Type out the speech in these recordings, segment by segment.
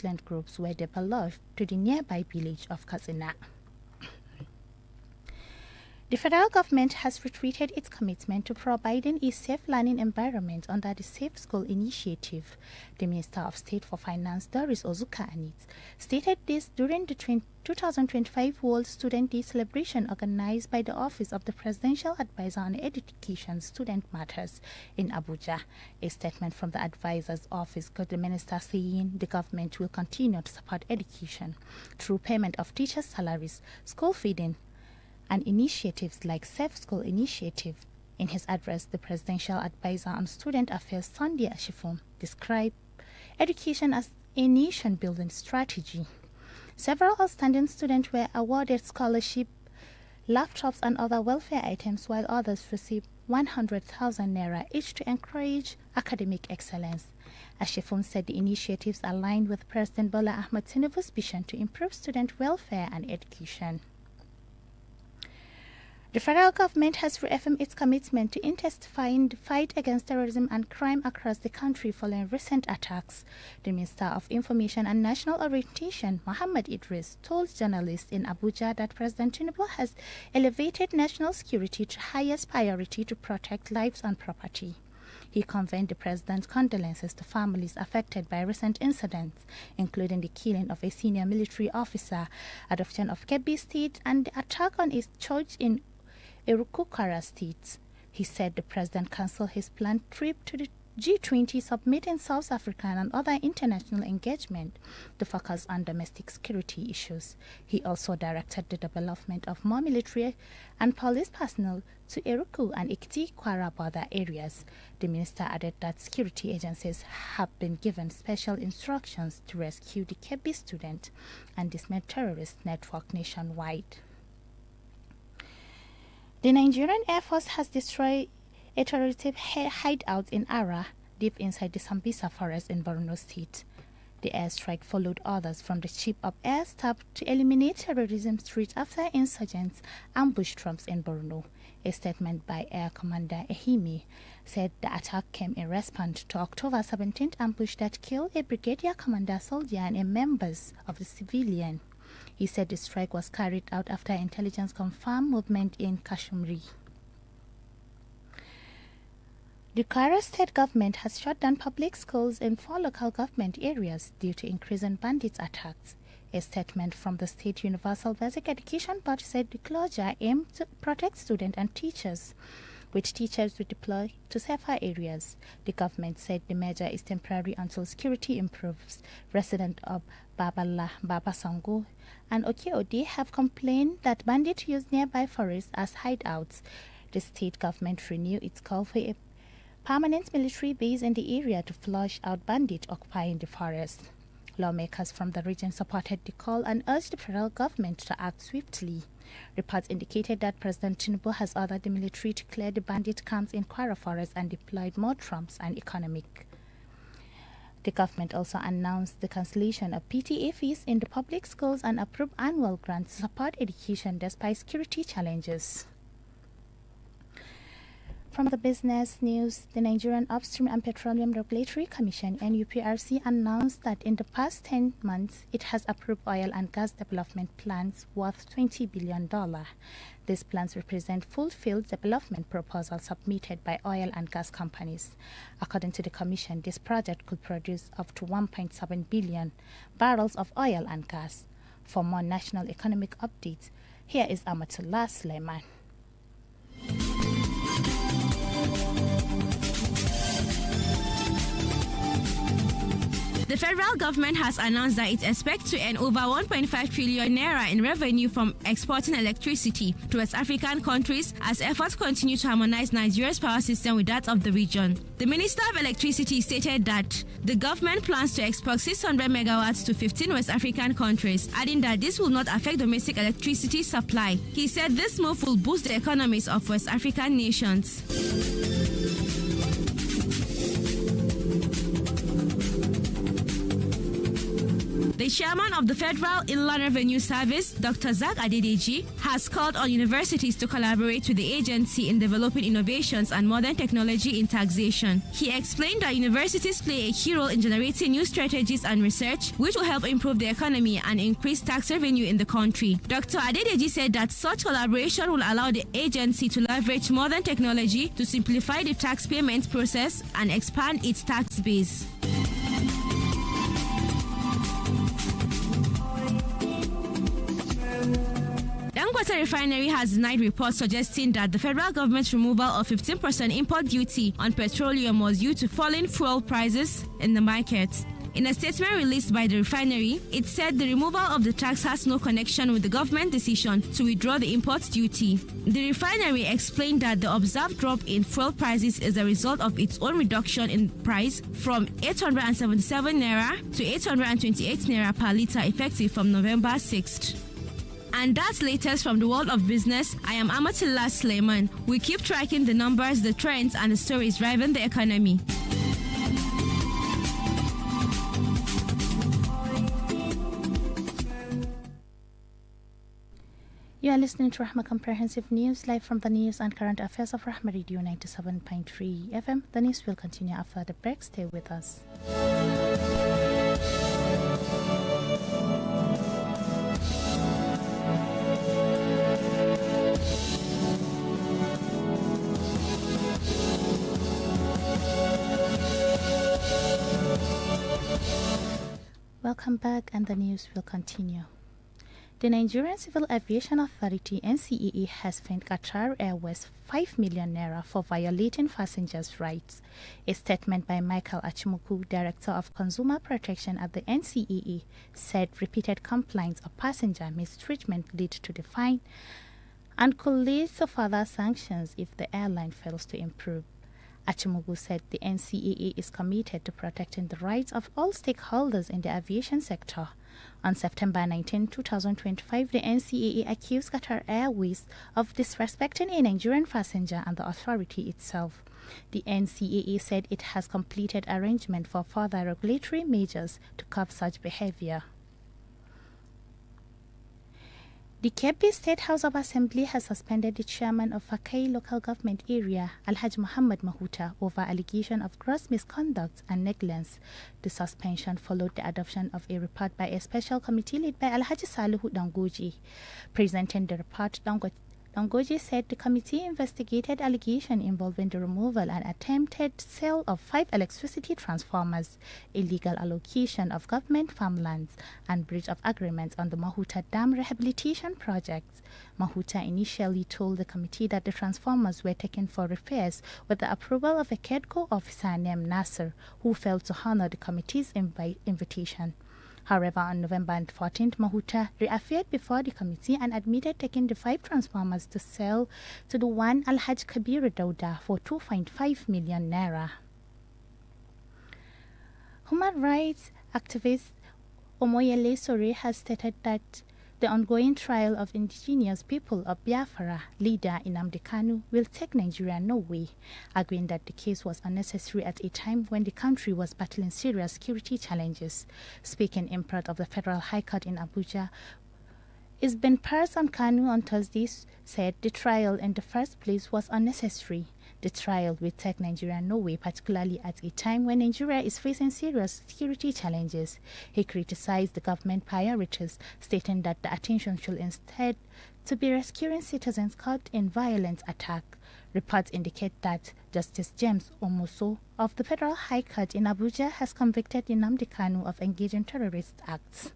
Muslim groups were developed to the nearby village of Katsina. The federal government has reiterated its commitment to providing a safe learning environment under the Safe School Initiative. The Minister of State for Finance, Doris Ozuka-Anit, stated this during the 2025 World Student Day celebration organized by the Office of the Presidential Advisor on Education Student Matters in Abuja. A statement from the advisor's office got the minister saying the government will continue to support education through payment of teachers' salaries, school feeding, and initiatives like Safe School Initiative. In his address, the Presidential Advisor on Student Affairs, Sunday Ashifum, described education as a nation-building strategy. Several outstanding students were awarded scholarship, laptops, and other welfare items, while others received 100,000 naira each to encourage academic excellence. Ashifum said the initiatives aligned with President Bola Tinubu's vision to improve student welfare and education. The federal government has reaffirmed its commitment to intensifying the fight against terrorism and crime across the country following recent attacks. The Minister of Information and National Orientation, Muhammad Idris, told journalists in Abuja that President Tinubu has elevated national security to highest priority to protect lives and property. He conveyed the president's condolences to families affected by recent incidents, including the killing of a senior military officer, adoption of Kebbi State, and the attack on his church in Irukukara State. He said the president cancelled his planned trip to the G20 summit in South Africa and other international engagement to focus on domestic security issues. He also directed the development of more military and police personnel to Iruku and Ikiti-Kwara border areas. The minister added that security agencies have been given special instructions to rescue the Kebbi student and dismantle terrorist network nationwide. The Nigerian Air Force has destroyed a terrorist hideout in Ara, deep inside the Sambisa forest in Borno State. The airstrike followed orders from the Chief of Air Staff to eliminate terrorism threat after insurgents ambushed troops in Borno. A statement by Air Commander Ehime said the attack came in response to October 17th ambush that killed a brigadier commander soldier and a members of the civilian. He said the strike was carried out after intelligence confirmed movement in Kashmir. The Kwara state government has shut down public schools in 4 local government areas due to increasing bandit attacks. A statement from the State Universal Basic Education Board said the closure aimed to protect students and teachers, which teachers will deploy to safer areas. The government said the measure is temporary until security improves. Residents of Babala, Babasango, and Okeode have complained that bandits use nearby forests as hideouts. The state government renewed its call for a permanent military base in the area to flush out bandits occupying the forest. Lawmakers from the region supported the call and urged the federal government to act swiftly. Reports indicated that President Tinubu has ordered the military to clear the bandit camps in Kwara Forest and deployed more troops and economic. The government also announced the cancellation of PTA fees in the public schools and approved annual grants to support education despite security challenges. From the business news, the Nigerian Upstream and Petroleum Regulatory Commission (NUPRC) announced that in the past 10 months, it has approved oil and gas development plans worth $20 billion. These plans represent full-field development proposals submitted by oil and gas companies. According to the Commission, this project could produce up to 1.7 billion barrels of oil and gas. For more national economic updates, here is Amatullah Suleiman. The federal government has announced that it expects to earn over 1.5 trillion naira in revenue from exporting electricity to West African countries as efforts continue to harmonize Nigeria's power system with that of the region. The Minister of Electricity stated that the government plans to export 600 megawatts to 15 West African countries, adding that this will not affect domestic electricity supply. He said this move will boost the economies of West African nations. The chairman of the Federal Inland Revenue Service, Dr. Sa'ad Abubakar, has called on universities to collaborate with the agency in developing innovations and modern technology in taxation. He explained that universities play a key role in generating new strategies and research, which will help improve the economy and increase tax revenue in the country. Dr. Abubakar said that such collaboration will allow the agency to leverage modern technology to simplify the tax payment process and expand its tax base. Dangote Refinery has denied reports suggesting that the federal government's removal of 15% import duty on petroleum was due to falling fuel prices in the market. In a statement released by the refinery, it said the removal of the tax has no connection with the government decision to withdraw the import duty. The refinery explained that the observed drop in fuel prices is a result of its own reduction in price from 877 naira to 828 naira per litre effective from November 6th. And that's latest from the world of business. I am Amatullah Suleiman. We keep tracking the numbers, the trends, and the stories driving the economy. You are listening to Rahma Comprehensive News, live from the news and current affairs of Rahma Radio 97.3 FM. The news will continue after the break. Stay with us. Welcome back, and the news will continue. The Nigerian Civil Aviation Authority (NCAA) has fined Qatar Airways 5 million naira for violating passengers' rights. A statement by Michael Achimuku, Director of Consumer Protection at the NCAA, said repeated complaints of passenger mistreatment lead to the fine and could lead to further sanctions if the airline fails to improve. Achimugu said the NCAA is committed to protecting the rights of all stakeholders in the aviation sector. On September 19, 2025, the NCAA accused Qatar Airways of disrespecting a Nigerian passenger and the authority itself. The NCAA said it has completed arrangement for further regulatory measures to curb such behavior. The Kebbi State House of Assembly has suspended the chairman of Fakai local government area, Alhaji Muhammad Mahuta, over allegation of gross misconduct and negligence. The suspension followed the adoption of a report by a special committee led by Alhaji Salihu Dangoji. Presenting the report, Dangoji said the committee investigated allegations involving the removal and attempted sale of 5 electricity transformers, illegal allocation of government farmlands, and breach of agreements on the Mahuta Dam rehabilitation project. Mahuta initially told the committee that the transformers were taken for repairs with the approval of a KEDCO officer named Nasser, who failed to honor the committee's invitation. However, on November 14th, Mahuta reappeared before the committee and admitted taking the 5 transformers to sell to the one Alhaji Kabir Dauda for 2.5 million naira. Human rights activist Omoyele Sore has stated that the ongoing trial of indigenous people of Biafra leader Nnamdi Kanu will take Nigeria nowhere, arguing that the case was unnecessary at a time when the country was battling serious security challenges. Speaking in front of the Federal High Court in Abuja, Isben Parson Kanu on Thursday said the trial in the first place was unnecessary. The trial will take Nigeria nowhere, particularly at a time when Nigeria is facing serious security challenges. He criticized the government priorities, stating that the attention should instead to be rescuing citizens caught in violent attack. Reports indicate that Justice James Omoso of the Federal High Court in Abuja has convicted Nnamdi Kanu of engaging terrorist acts.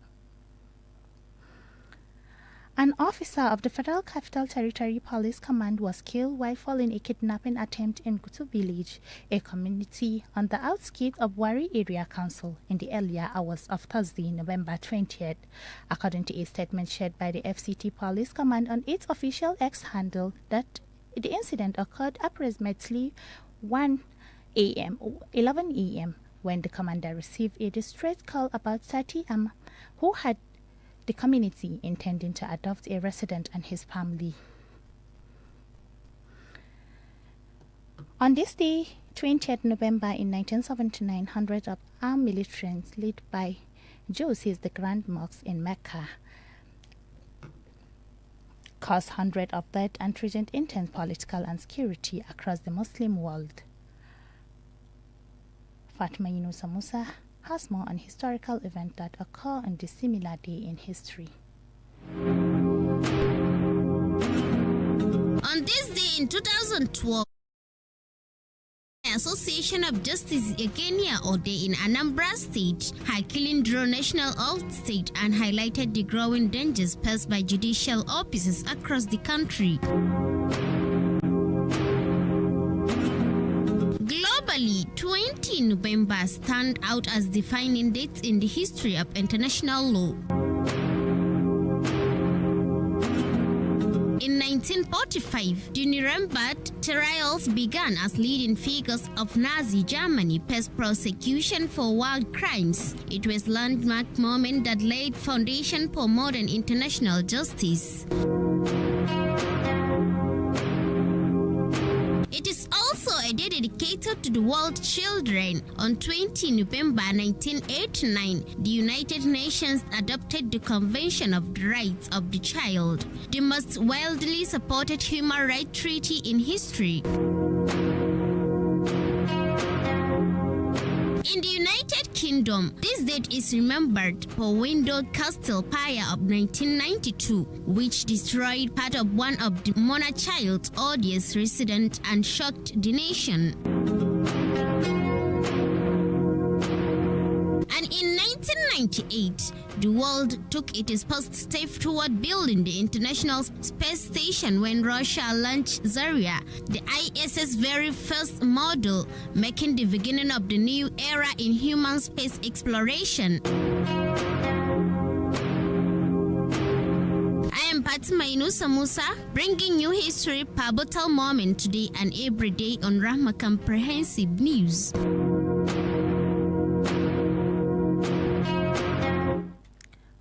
An officer of the Federal Capital Territory Police Command was killed while following a kidnapping attempt in Kutu Village, a community on the outskirts of Wari Area Council, in the earlier hours of Thursday, November 20th. According to a statement shared by the FCT Police Command on its official X handle, that the incident occurred approximately 11 a.m. when the commander received a distress call about 30 who had the community intending to adopt a resident and his family. On this day, 20th November in 1979, hundreds of armed militants led by Joe says the Grand Mosque in Mecca caused hundreds of deaths and threatened intense political insecurity across the Muslim world. Fatma Yunusa Musa has more on historical events that occur on this similar day in history. On this day in 2012, Association of Justice Kenya Ode in Anambra State had killing draw national outstate and highlighted the growing dangers posed by judicial officers across the country. Globally, 20 November stand out as defining dates in the history of international law. In 1945, the Nuremberg trials began as leading figures of Nazi Germany faced prosecution for war crimes. It was a landmark moment that laid foundation for modern international justice. It is also a day dedicated to the world children. On 20 November 1989, the United Nations adopted the Convention of the Rights of the Child, the most widely supported human rights treaty in history. In the United Kingdom, this date is remembered for Windsor Castle fire of 1992, which destroyed part of one of the monarch's oldest residents and shocked the nation. And in 1998, the world took its first step toward building the International Space Station when Russia launched Zarya, the ISS's very first model, making the beginning of the new era in human space exploration. I am Fatma Yunusa Musa, bringing you history pivotal moment today and every day on Rahma Comprehensive News.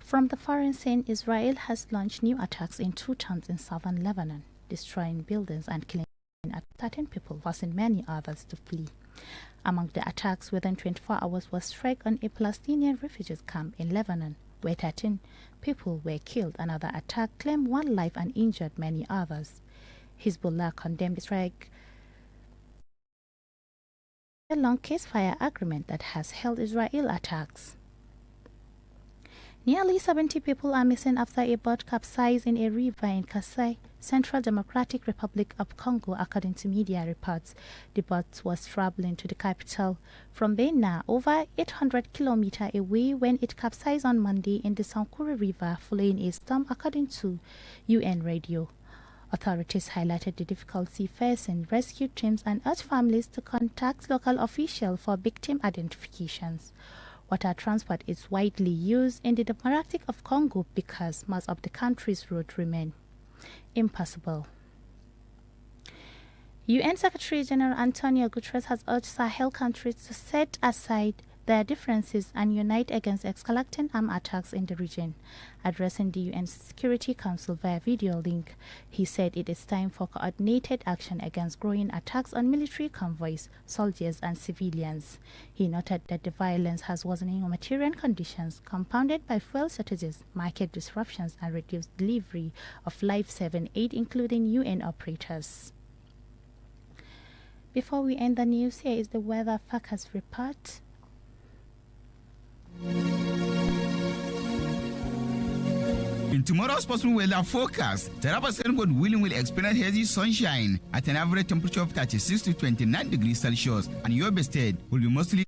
From the foreign scene, Israel has launched new attacks in 2 towns in southern Lebanon, destroying buildings and killing 13 people, forcing many others to flee. Among the attacks within 24 hours was strike on a Palestinian refugees camp in Lebanon, where 13 people were killed. Another attack claimed 1 life and injured many others. Hezbollah condemned the strike, a long ceasefire agreement that has held Israel attacks. Nearly 70 people are missing after a boat capsized in a river in Kasai, Central Democratic Republic of Congo, according to media reports. The boat was traveling to the capital from Bena, over 800 kilometers away, when it capsized on Monday in the Sankuru River following a storm, according to UN radio. Authorities highlighted the difficulty facing rescue teams and urged families to contact local officials for victim identifications. Water transport is widely used in the Democratic of Congo because most of the country's roads remain impassable. UN Secretary General Antonio Guterres has urged Sahel countries to set aside their differences and unite against escalating armed attacks in the region. Addressing the UN Security Council via video link, he said it is time for coordinated action against growing attacks on military convoys, soldiers and civilians. He noted that the violence has worsening humanitarian conditions, compounded by fuel shortages, market disruptions and reduced delivery of life-saving aid, including UN operators. Before we end the news, here is the weather forecast report. In tomorrow's possible weather forecast, Taraba God willing will experience hazy sunshine at an average temperature of 36 to 29 degrees Celsius, and Yobe State will be mostly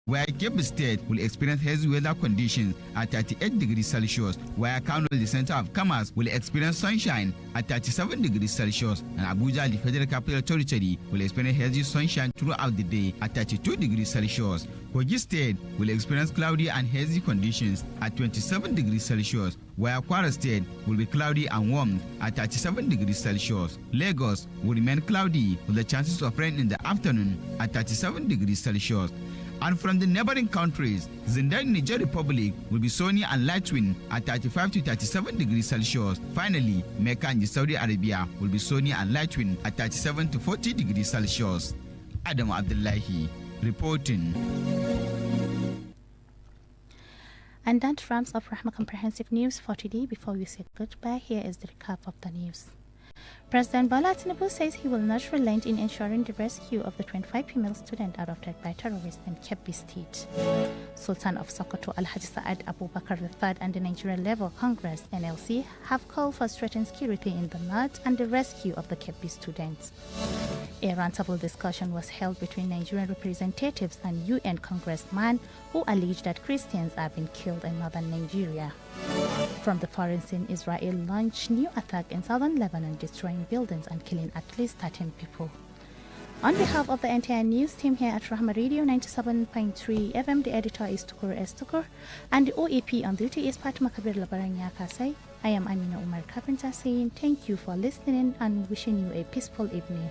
where Kebbi State will experience hazy weather conditions at 38 degrees Celsius, where Kano, the center of commerce, will experience sunshine at 37 degrees Celsius, and Abuja, the Federal Capital Territory, will experience hazy sunshine throughout the day at 32 degrees Celsius. Kogi State will experience cloudy and hazy conditions at 27 degrees Celsius, where Kwara State will be cloudy and warm at 37 degrees Celsius. Lagos will remain cloudy with the chances of rain in the afternoon at 37 degrees Celsius. And from the neighboring countries, Zindar, Niger Republic will be sunny and light wind at 35 to 37 degrees Celsius. Finally, Mecca and Saudi Arabia will be sunny and light wind at 37 to 40 degrees Celsius. Adam Abdullahi reporting. And that wraps up Rahma Comprehensive News for today. Before we say goodbye, here is the recap of the news. President Bola Tinubu says he will not relent in ensuring the rescue of the 25 female students abducted by terrorists in Kebbi State. Sultan of Sokoto, Alhaji Sa'ad Abubakar III and the Nigerian Level Congress, NLC, have called for strengthened security in the north and the rescue of the Kebbi students. A roundtable discussion was held between Nigerian representatives and UN congressmen who alleged that Christians have been killed in northern Nigeria. From the foreign scene, Israel launched new attack in southern Lebanon, destroying buildings and killing at least 13 people. On behalf of the entire news team here at Rahma Radio 97.3 FM, the editor is Tukur S. Tukur, and the OAP on duty is Fatma Kabir Labaran Yakasai. I am Amina Umar Kafinta saying thank you for listening and wishing you a peaceful evening.